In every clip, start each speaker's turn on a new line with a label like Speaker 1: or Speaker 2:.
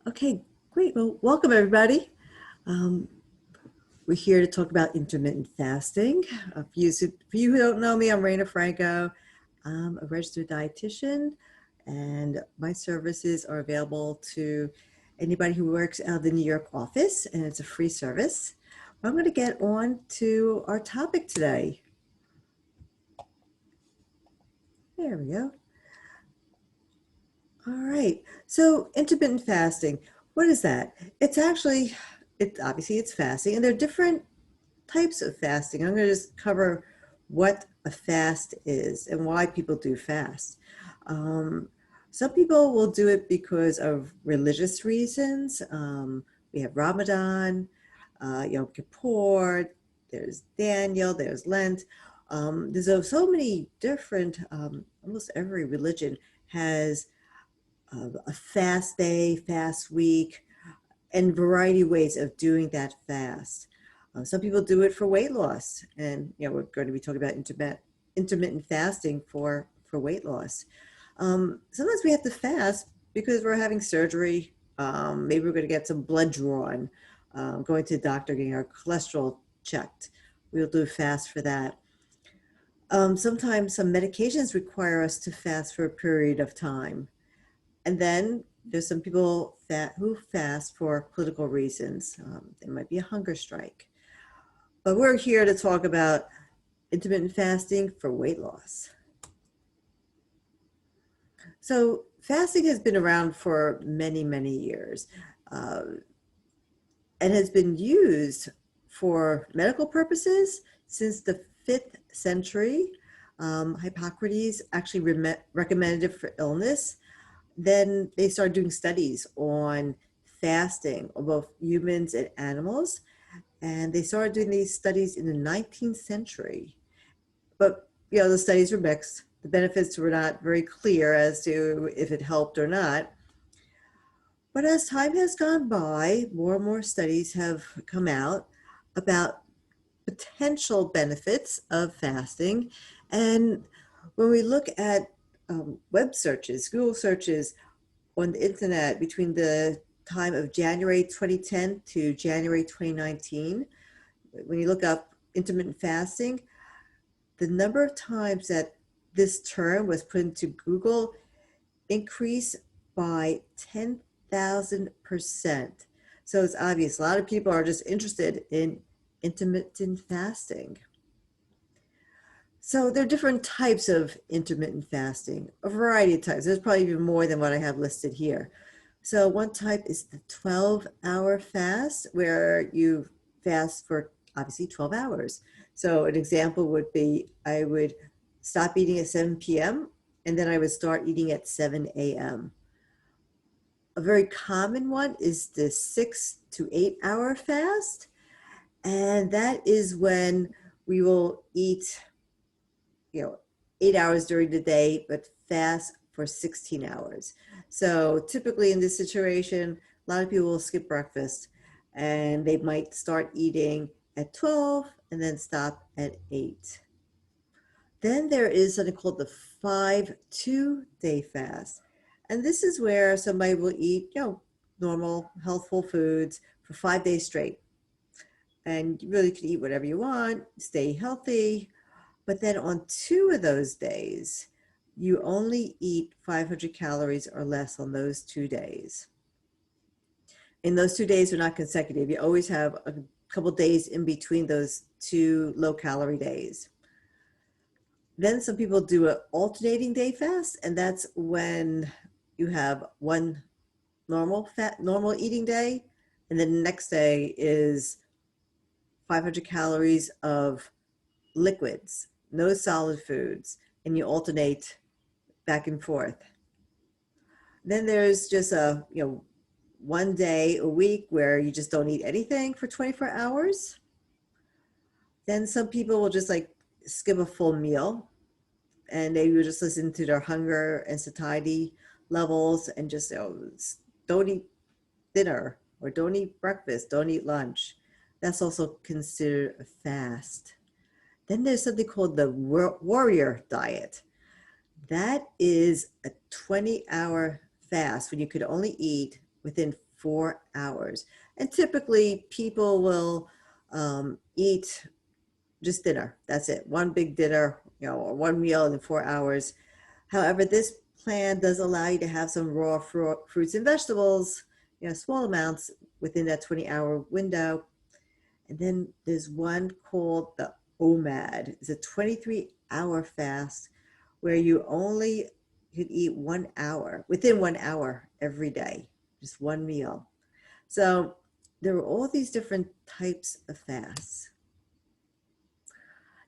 Speaker 1: Okay, great. Well, welcome everybody. Um, we're here to talk about intermittent fasting. For you who don't know me, I'm Reyna Franco. I'm a registered dietitian, and my services are available to anybody who works out of the New York office, and it's a free service. I'm going to get on to our topic today. There we go. All right. So intermittent fasting, what is that? It's fasting, and there are different types of fasting. I'm going to just cover what a fast is and why people do fast. Um, some people will do it because of religious reasons. We have Ramadan, Yom Kippur, there's Daniel, there's Lent. There's so many different, almost every religion has a fast day, fast week, and variety of ways of doing that fast. Some people do it for weight loss, and we're going to be talking about intermittent fasting for weight loss. Sometimes we have to fast because we're having surgery. Maybe we're going to get some blood drawn, going to the doctor, getting our cholesterol checked. We'll do a fast for that. Sometimes some medications require us to fast for a period of time. And then there's some people who fast for political reasons. There might be a hunger strike. But we're here to talk about intermittent fasting for weight loss. So fasting has been around for many, many years, uh, and has been used for medical purposes since the 5th century. Hippocrates actually recommended it for illness. Then they started doing studies on fasting of both humans and animals. And they started doing these studies in the 19th century. But, the studies were mixed. The benefits were not very clear as to if it helped or not. But as time has gone by, more and more studies have come out about potential benefits of fasting. And when we look at web searches, Google searches on the internet between the time of January 2010 to January 2019, when you look up intermittent fasting, the number of times that this term was put into Google increased by 10,000%. So it's obvious a lot of people are just interested in intermittent fasting. So there are different types of intermittent fasting, a variety of types. There's probably even more than what I have listed here. So one type is the 12-hour fast, where you fast for obviously 12 hours. So an example would be I would stop eating at 7 p.m. and then I would start eating at 7 a.m. A very common one is the 6 to 8 hour fast. And that is when we will eat 8 hours during the day, but fast for 16 hours. So typically in this situation, a lot of people will skip breakfast and they might start eating at 12 and then stop at 8. Then there is something called the 5-2 day fast. And this is where somebody will eat, normal, healthful foods for 5 days straight. And you really can eat whatever you want, stay healthy. But then on 2 of those days, you only eat 500 calories or less on those 2 days. And those 2 days are not consecutive. You always have a couple days in between those two low-calorie days. Then some people do an alternating day fast, and that's when you have one normal eating day, and then the next day is 500 calories of liquids, no solid foods, and you alternate back and forth. Then there's just one day a week where you just don't eat anything for 24 hours. Then some people will just skip a full meal and they will just listen to their hunger and satiety levels and just don't eat dinner or don't eat breakfast, don't eat lunch. That's also considered a fast. Then there's something called the warrior diet. That is a 20-hour fast when you could only eat within 4 hours. And typically people will eat just dinner. That's it. One big dinner, or one meal in 4 hours. However, this plan does allow you to have some raw fruits and vegetables, small amounts within that 20-hour window. And then there's one called the OMAD. It's a 23-hour fast where you only could eat 1 hour, within 1 hour every day, just one meal. So there are all these different types of fasts.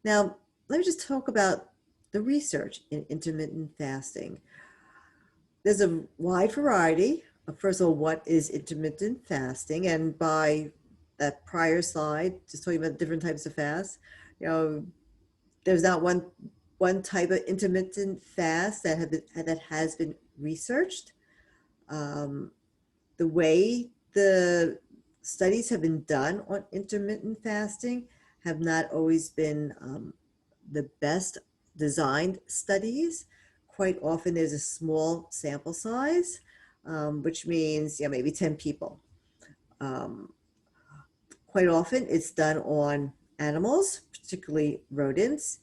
Speaker 1: Now, let me just talk about the research in intermittent fasting. There's a wide variety. First of all, what is intermittent fasting? And by that prior slide, just talking about different types of fasts, there's not one type of intermittent fast that has been researched. The way the studies have been done on intermittent fasting have not always been the best designed studies. Quite often there's a small sample size, which means maybe 10 people. Quite often it's done on animals, particularly rodents,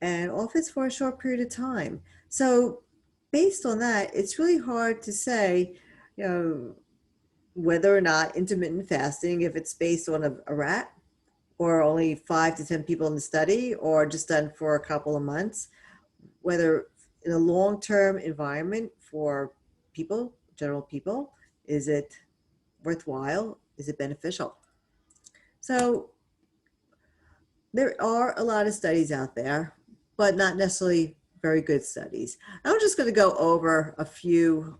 Speaker 1: and often it's for a short period of time. So based on that, it's really hard to say, whether or not intermittent fasting, if it's based on a rat, or only 5 to 10 people in the study, or just done for a couple of months, whether in a long-term environment for people, general people, is it worthwhile? Is it beneficial? So there are a lot of studies out there, but not necessarily very good studies. I'm just going to go over a few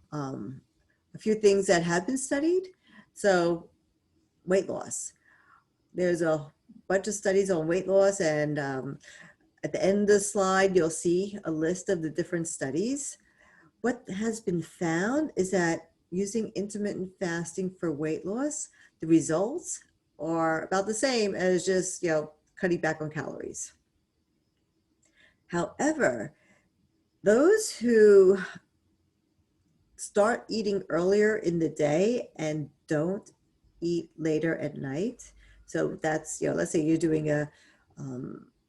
Speaker 1: things that have been studied. So weight loss. There's a bunch of studies on weight loss, and at the end of the slide, you'll see a list of the different studies. What has been found is that using intermittent fasting for weight loss, the results are about the same as just, cutting back on calories. However, those who start eating earlier in the day and don't eat later at night, so that's, let's say you're doing a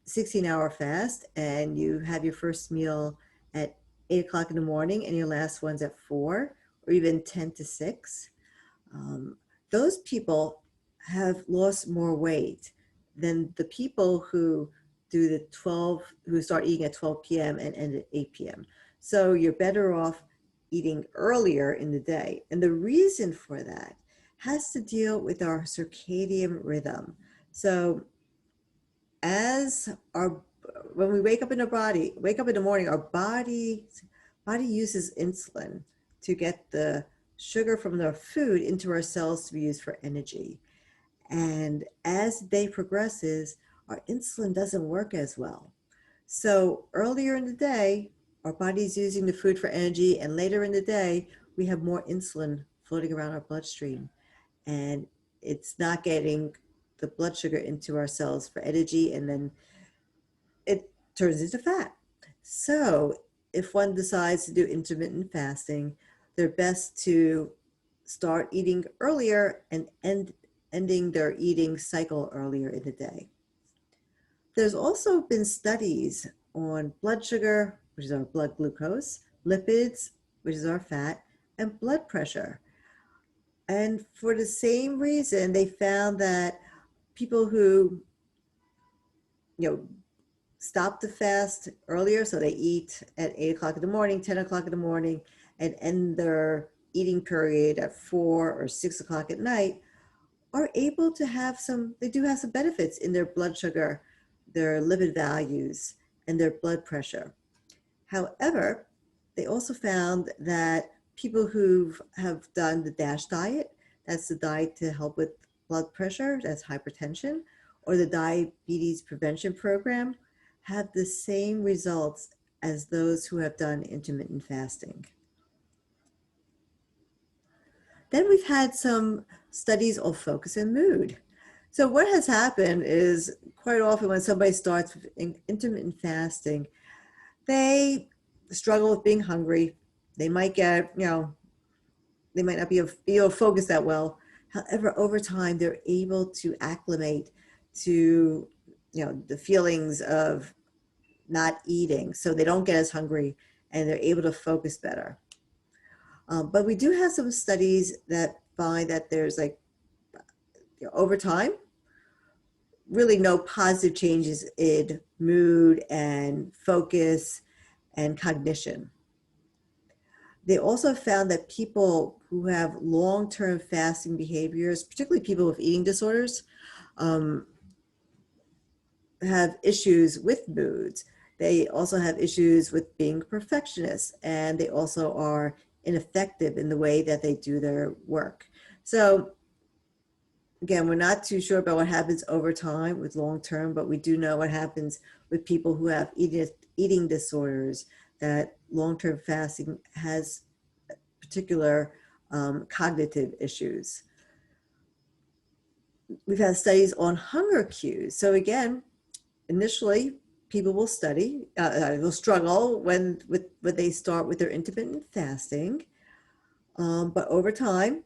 Speaker 1: 16-hour fast and you have your first meal at 8 o'clock in the morning and your last one's at 4, or even 10 to 6. Those people have lost more weight than the people who who start eating at 12 p.m. and end at 8 p.m. So you're better off eating earlier in the day. And the reason for that has to deal with our circadian rhythm. So when we wake up in the morning, our body uses insulin to get the sugar from the food into our cells to be used for energy. And as the day progresses, our insulin doesn't work as well. So earlier in the day, our body's using the food for energy, and later in the day, we have more insulin floating around our bloodstream, and it's not getting the blood sugar into our cells for energy, and then it turns into fat. So if one decides to do intermittent fasting, they're best to start eating earlier and ending their eating cycle earlier in the day. There's also been studies on blood sugar, which is our blood glucose, lipids, which is our fat, and blood pressure. And for the same reason, they found that people who, stop the fast earlier, so they eat at 8 o'clock in the morning, 10 o'clock in the morning, and end their eating period at 4 or 6 o'clock at night, are able to have some benefits in their blood sugar, their lipid values, and their blood pressure. However, they also found that people who have done the DASH diet, that's the diet to help with blood pressure, that's hypertension, or the diabetes prevention program, have the same results as those who have done intermittent fasting. Then we've had some studies on focus and mood. So what has happened is quite often when somebody starts with intermittent fasting, they struggle with being hungry. They might get, they might not be able to focus that well. However, over time, they're able to acclimate to, the feelings of not eating, so they don't get as hungry and they're able to focus better. But we do have some studies that find that there's like, over time, really no positive changes in mood and focus and cognition. They also found that people who have long-term fasting behaviors, particularly people with eating disorders, um, have issues with moods. They also have issues with being perfectionists, and they also are ineffective in the way that they do their work. So again, we're not too sure about what happens over time with long term, but we do know what happens with people who have eating disorders, that long-term fasting has particular cognitive issues. We've had studies on hunger cues. So again, initially, people will will struggle when they start with their intermittent fasting, but over time,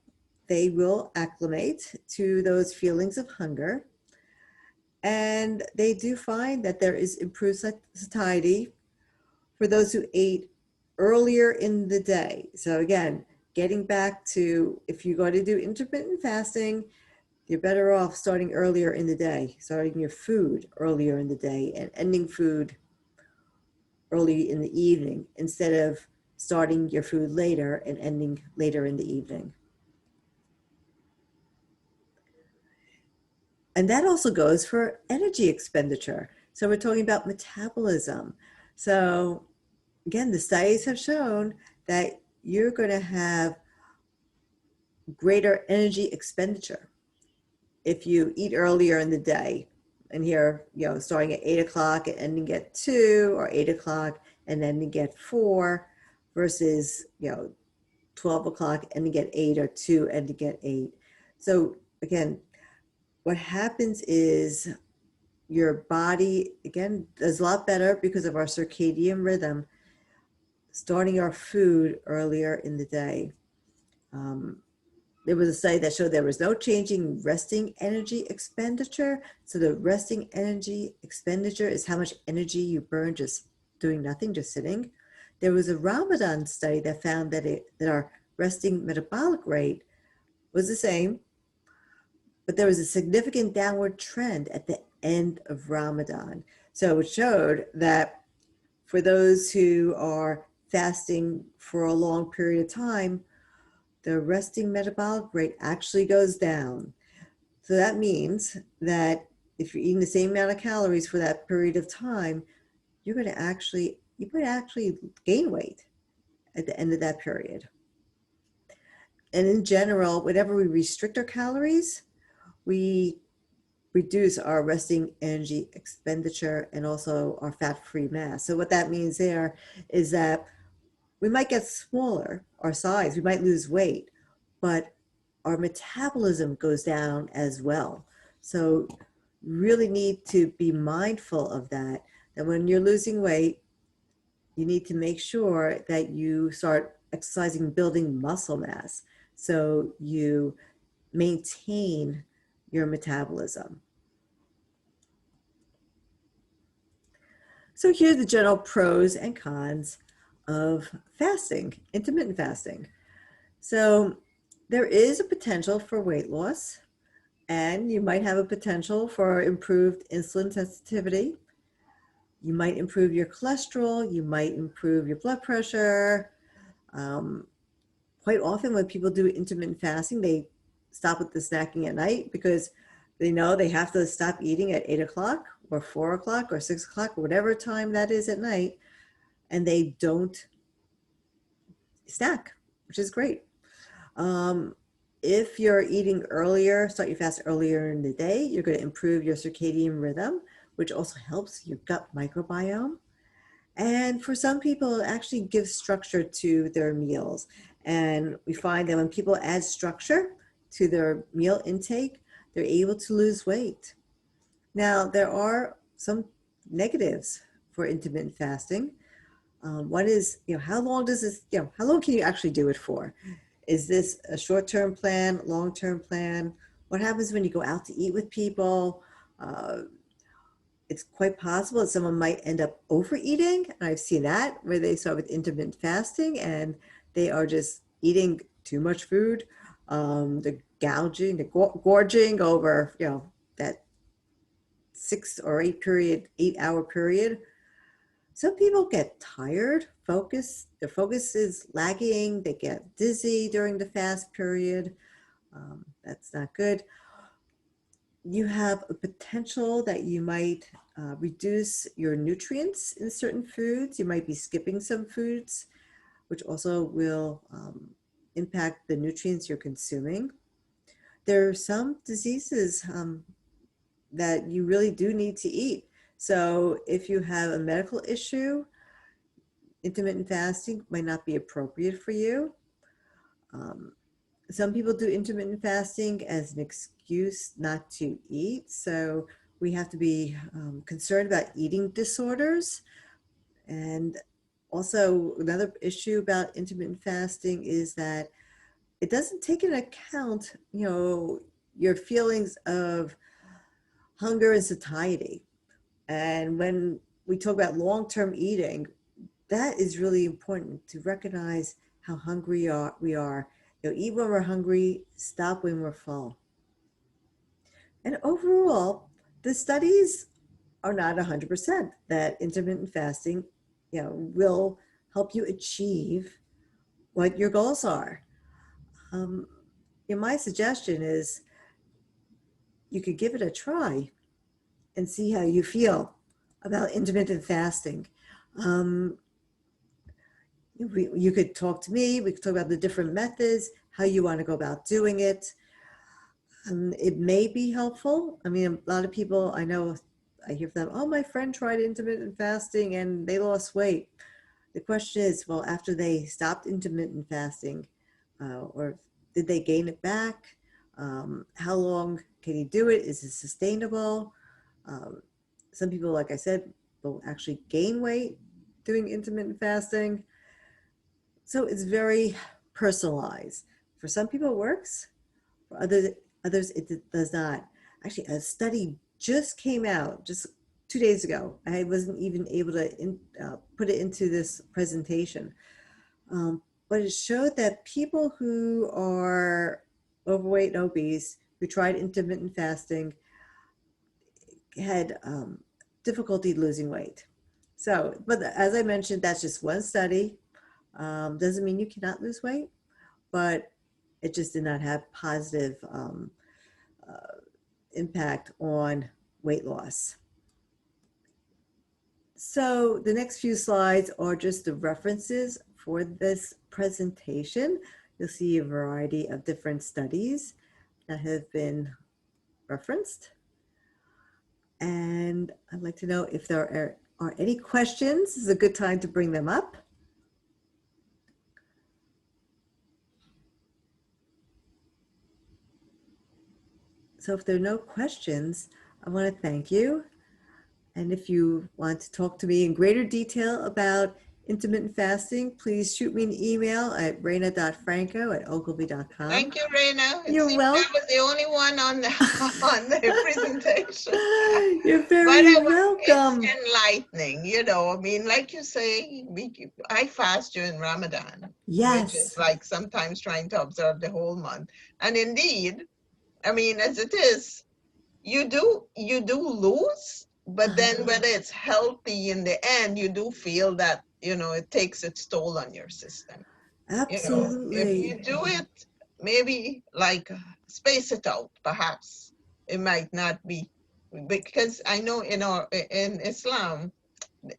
Speaker 1: they will acclimate to those feelings of hunger. And they do find that there is improved satiety for those who ate earlier in the day. So again, getting back to, if you're going to do intermittent fasting, you're better off starting earlier in the day, starting your food earlier in the day and ending food early in the evening instead of starting your food later and ending later in the evening. And that also goes for energy expenditure. So we're talking about metabolism. So again, the studies have shown that you're going to have greater energy expenditure if you eat earlier in the day. And here, starting at 8 o'clock and ending at 2, or 8 o'clock and ending at 4, versus, 12 o'clock ending at 8, or 2 ending at 8. So again, what happens is your body, again, does a lot better because of our circadian rhythm, starting our food earlier in the day. There was a study that showed there was no changing resting energy expenditure. So the resting energy expenditure is how much energy you burn just doing nothing, just sitting. There was a Ramadan study that found that our resting metabolic rate was the same, but there was a significant downward trend at the end of Ramadan. So it showed that for those who are fasting for a long period of time, the resting metabolic rate actually goes down. So that means that if you're eating the same amount of calories for that period of time, you might actually gain weight at the end of that period. And in general, whenever we restrict our calories, we reduce our resting energy expenditure and also our fat-free mass. So what that means there is that we might get smaller, our size, we might lose weight, but our metabolism goes down as well. So really need to be mindful of that when you're losing weight, you need to make sure that you start exercising, building muscle mass, so you maintain your metabolism. So here's the general pros and cons of fasting, intermittent fasting. So there is a potential for weight loss, and you might have a potential for improved insulin sensitivity. You might improve your cholesterol, you might improve your blood pressure. Quite often when people do intermittent fasting, they stop with the snacking at night because they know they have to stop eating at 8 o'clock or 4 o'clock or 6 o'clock or whatever time that is at night, and they don't snack, which is great. If you're eating earlier, start your fast earlier in the day, you're going to improve your circadian rhythm, which also helps your gut microbiome. And for some people, it actually gives structure to their meals. And we find that when people add structure to their meal intake, they're able to lose weight. Now, there are some negatives for intermittent fasting. One is, how long does this, how long can you actually do it for? Is this a short-term plan, long-term plan? What happens when you go out to eat with people? Uh, it's quite possible that someone might end up overeating. And I've seen that where they start with intermittent fasting and they are just eating too much food. They're gouging, they're gorging over, that 8 hour period. Some people get tired, their focus is lagging, they get dizzy during the fast period. That's not good. You have a potential that you might reduce your nutrients in certain foods. You might be skipping some foods, which also will impact the nutrients you're consuming. There are some diseases that you really do need to eat. So if you have a medical issue, intermittent fasting might not be appropriate for you. Um, some people do intermittent fasting as an excuse not to eat. So we have to be concerned about eating disorders. And also, another issue about intermittent fasting is that it doesn't take into account, your feelings of hunger and satiety. And when we talk about long-term eating, that is really important to recognize how hungry we are. Eat when we're hungry, stop when we're full. And overall, the studies are not 100% that intermittent fasting, will help you achieve what your goals are. Um, my suggestion is you could give it a try and see how you feel about intermittent fasting. Um, you could talk to me. We could talk about the different methods, how you want to go about doing it. It may be helpful. I mean, a lot of people I know, I hear from them, oh, my friend tried intermittent fasting and they lost weight. The question is, well, after they stopped intermittent fasting, or did they gain it back? How long can you do it? Is it sustainable? Um, some people, like I said, will actually gain weight doing intermittent fasting. So it's very personalized. For some people it works, for others it does not. Actually, a study just came out just 2 days ago. I wasn't even able to put it into this presentation. But it showed that people who are overweight and obese who tried intermittent fasting had difficulty losing weight. So, but as I mentioned, that's just one study. Doesn't mean you cannot lose weight, but it just did not have positive impact on weight loss. So the next few slides are just the references for this presentation. You'll see a variety of different studies that have been referenced. And I'd like to know if there are any questions. This is a good time to bring them up. So if there are no questions, I want to thank you. And if you want to talk to me in greater detail about intermittent fasting, please shoot me an email at reyna.franco@ogilvy.com.
Speaker 2: Thank you, Reyna. It
Speaker 1: You're
Speaker 2: seems
Speaker 1: welcome.
Speaker 2: I was the only one on the presentation.
Speaker 1: You're very welcome.
Speaker 2: It's enlightening, I mean, like you say, I fast during Ramadan, which is
Speaker 1: Yes.
Speaker 2: like sometimes trying to observe the whole month. And indeed, I mean, as it is, you do lose, but then whether it's healthy in the end, you do feel that, it takes its toll on your system.
Speaker 1: Absolutely.
Speaker 2: If you do it, maybe like space it out, perhaps it might not be, because I know in Islam,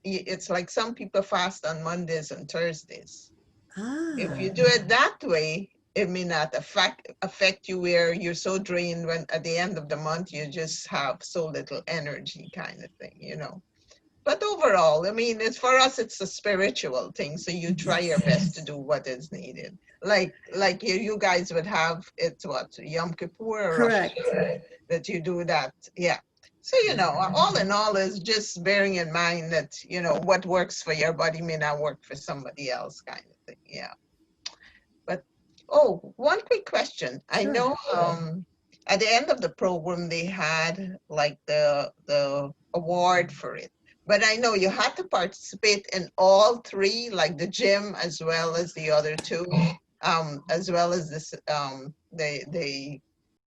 Speaker 2: it's like some people fast on Mondays and Thursdays. If you do it that way, it may not affect you where you're so drained when at the end of the month you just have so little energy kind of thing. But overall, I mean, for us, it's a spiritual thing. So you try your best to do what is needed. Like you guys would have, it's what, Yom Kippur or
Speaker 1: Correct.
Speaker 2: Rosh Hashanah, that you do that. Yeah. So, all in all is just bearing in mind that, what works for your body may not work for somebody else kind of thing. Yeah. But Oh, one quick question. I
Speaker 1: Sure.
Speaker 2: know at the end of the program they had like the award for it. But I know you had to participate in all three, like the gym as well as the other two, as well as this the